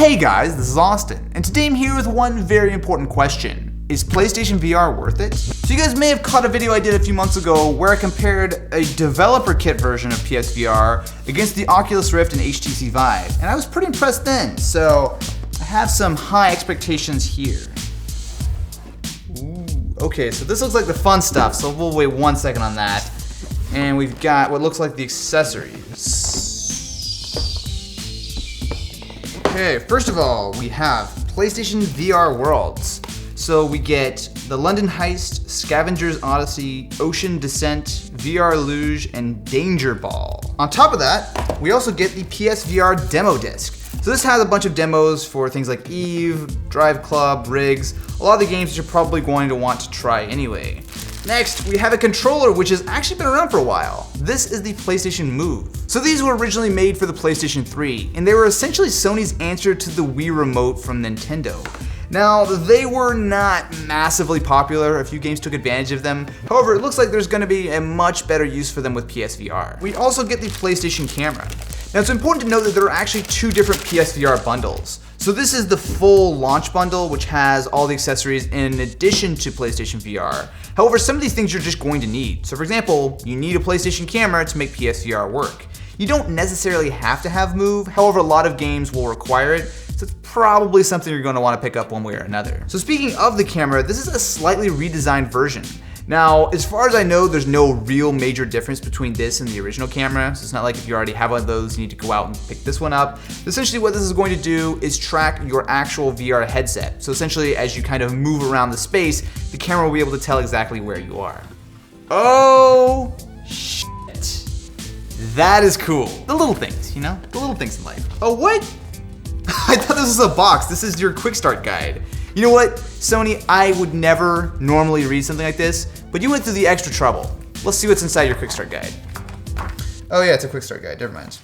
Hey guys, this is Austin, and today I'm here with one very important question. Is PlayStation VR worth it? So you guys may have caught a video I did a few months ago where I compared a developer kit version of PSVR against the Oculus Rift and HTC Vive, and I was pretty impressed then, so I have some high expectations here. Ooh, okay, so this looks like the fun stuff, so we'll wait 1 second on that. And we've got what looks like the accessories. Okay, first of all, we have PlayStation VR Worlds. So we get the London Heist, Scavenger's Odyssey, Ocean Descent, VR Luge, and Danger Ball. On top of that, we also get the PSVR demo disc. So this has a bunch of demos for things like Eve, Drive Club, Rigs, a lot of the games that you're probably going to want to try anyway. Next, we have a controller which has actually been around for a while. This is the PlayStation Move. So these were originally made for the PlayStation 3, and they were essentially Sony's answer to the Wii Remote from Nintendo. Now, they were not massively popular, a few games took advantage of them. However, it looks like there's gonna be a much better use for them with PSVR. We also get the PlayStation camera. Now, it's important to note that there are actually two different PSVR bundles. So this is the full launch bundle, which has all the accessories in addition to PlayStation VR. However, some of these things you're just going to need. So for example, you need a PlayStation camera to make PSVR work. You don't necessarily have to have Move, however, a lot of games will require it, so it's probably something you're going to want to pick up one way or another. So speaking of the camera, this is a slightly redesigned version. Now, as far as I know, there's no real major difference between this and the original camera, so it's not like if you already have one of those, you need to go out and pick this one up. Essentially what this is going to do is track your actual VR headset. So essentially, as you kind of move around the space, the camera will be able to tell exactly where you are. Oh, shit. That is cool. The little things, you know? The little things in life. Oh, what? I thought this was a box. This is your quick start guide. You know what, Sony, I would never normally read something like this, but you went through the extra trouble. Let's see what's inside your quick start guide. Oh yeah, it's a quick start guide, never mind.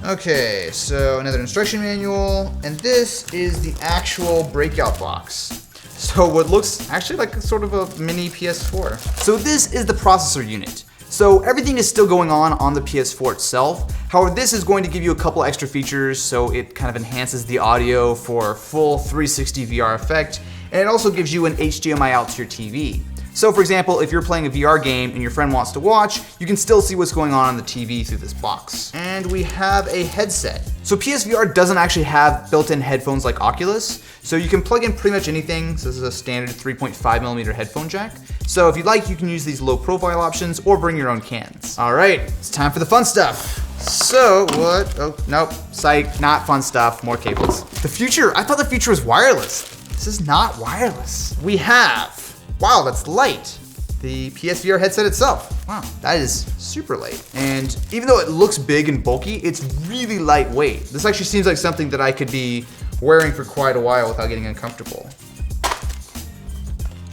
Okay, so another instruction manual, and this is the actual breakout box. So what looks actually like sort of a mini PS4. So this is the processor unit. So everything is still going on the PS4 itself. However, this is going to give you a couple extra features, so it kind of enhances the audio for full 360 VR effect, and it also gives you an HDMI out to your TV. So for example, if you're playing a VR game and your friend wants to watch, you can still see what's going on the TV through this box. And we have a headset. So PSVR doesn't actually have built-in headphones like Oculus, so you can plug in pretty much anything. So this is a standard 3.5mm headphone jack. So if you'd like, you can use these low profile options or bring your own cans. All right, it's time for the fun stuff. So what, oh, nope, psych, not fun stuff, more cables. The future, I thought the future was wireless. This is not wireless. We have, wow, that's light. The PSVR headset itself. Wow, that is super light. And even though it looks big and bulky, it's really lightweight. This actually seems like something that I could be wearing for quite a while without getting uncomfortable.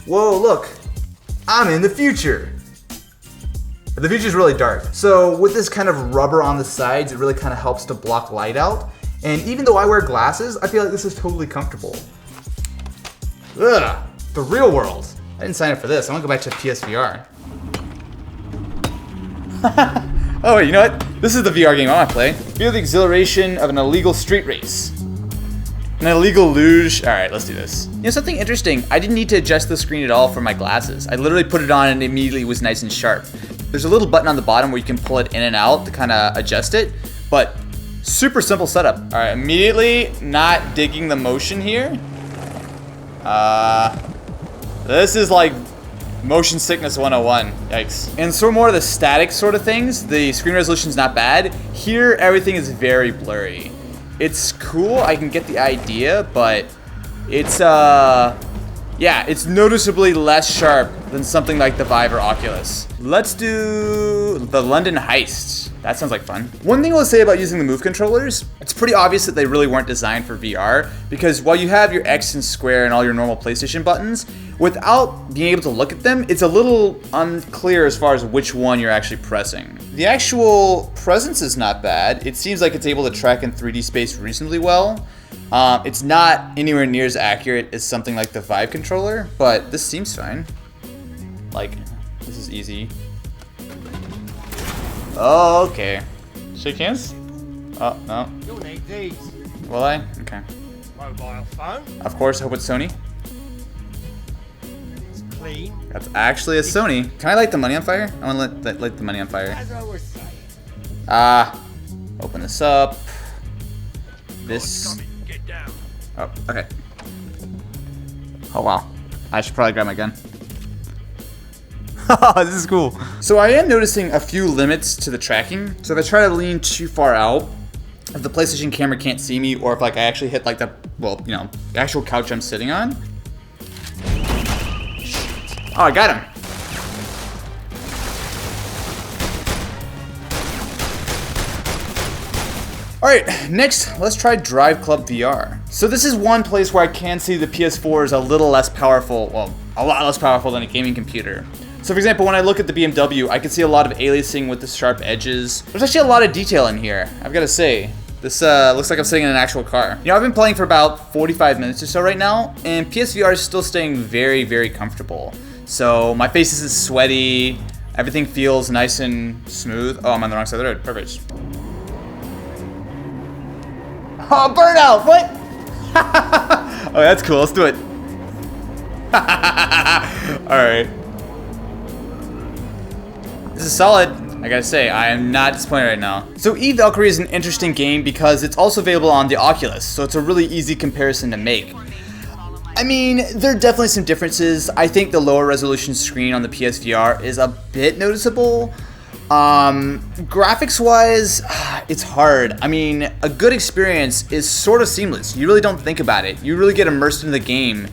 Whoa, look, I'm in the future. The future's really dark. So with this kind of rubber on the sides, it really kind of helps to block light out. And even though I wear glasses, I feel like this is totally comfortable. Ugh, the real world. I didn't sign up for this. I want to go back to PSVR. Oh wait, you know what? This is the VR game I want to play. Feel the exhilaration of an illegal street race. An illegal luge. All right, let's do this. You know, something interesting. I didn't need to adjust the screen at all for my glasses. I literally put it on and it immediately was nice and sharp. There's a little button on the bottom where you can pull it in and out to kind of adjust it, but super simple setup. All right, immediately not digging the motion here. This is like motion sickness 101, yikes. And so more of the static sort of things, the screen resolution's not bad. Here, everything is very blurry. It's cool, I can get the idea, but it's, yeah, it's noticeably less sharp than something like the Vive or Oculus. Let's do the London Heist. That sounds like fun. One thing I'll say about using the Move controllers, it's pretty obvious that they really weren't designed for VR, because while you have your X and square and all your normal PlayStation buttons, without being able to look at them, it's a little unclear as far as which one you're actually pressing. The actual presence is not bad. It seems like it's able to track in 3D space reasonably well. It's not anywhere near as accurate as something like the Vive controller, but this seems fine. Like, this is easy. Oh, okay. Shake hands? Oh, no. Will I? Okay. mobile phone. Of course, I hope it's Sony. It's clean. That's actually a Sony. Can I light the money on fire? I want to light the money on fire. As I was saying. Open this up. This. Get down. Oh, okay. Oh wow. I should probably grab my gun. This is cool. So I am noticing a few limits to the tracking. So if I try to lean too far out, if the PlayStation camera can't see me, or if like I actually hit like the, well, you know, the actual couch I'm sitting on. Oh, I got him. Alright, next, let's try Drive Club VR. So this is one place where I can see the PS4 is a little less powerful, well, a lot less powerful than a gaming computer. So for example, when I look at the BMW, I can see a lot of aliasing with the sharp edges. There's actually a lot of detail in here, I've got to say. This looks like I'm sitting in an actual car. You know, I've been playing for about 45 minutes or so right now, and PSVR is still staying very, very comfortable. So my face isn't sweaty, everything feels nice and smooth. Oh, I'm on the wrong side of the road, perfect. Oh, burnout! What? Oh, that's cool. Let's do it. Alright. This is solid. I gotta say, I am not disappointed right now. So Valkyrie is an interesting game because it's also available on the Oculus, so it's a really easy comparison to make. I mean, there are definitely some differences. I think the lower resolution screen on the PSVR is a bit noticeable. Graphics wise, it's hard. I mean, a good experience is sort of seamless. You really don't think about it. You really get immersed into the game.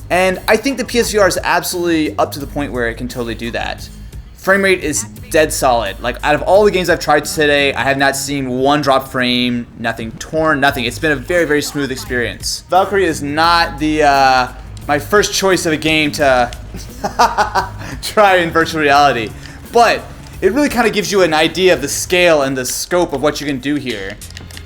And I think the PSVR is absolutely up to the point where it can totally do that. Frame rate is dead solid. Like, out of all the games I've tried today, I have not seen one drop frame, nothing torn, nothing. It's been a very, very smooth experience. Valkyrie is not the, my first choice of a game to try in virtual reality. But it really kind of gives you an idea of the scale and the scope of what you can do here.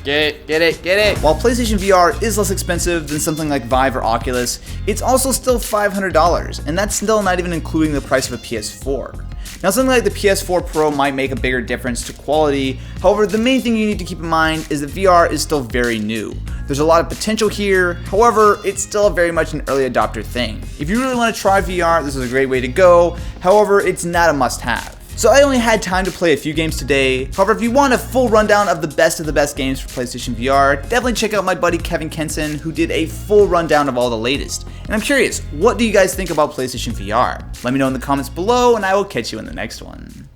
Get it, get it, get it. While PlayStation VR is less expensive than something like Vive or Oculus, it's also still $500, and that's still not even including the price of a PS4. Now, something like the PS4 Pro might make a bigger difference to quality. However, the main thing you need to keep in mind is that VR is still very new. There's a lot of potential here. However, it's still very much an early adopter thing. If you really want to try VR, this is a great way to go. However, it's not a must-have. So I only had time to play a few games today. However, if you want a full rundown of the best games for PlayStation VR, definitely check out my buddy Kevin Kenson, who did a full rundown of all the latest. And I'm curious, what do you guys think about PlayStation VR? Let me know in the comments below, and I will catch you in the next one.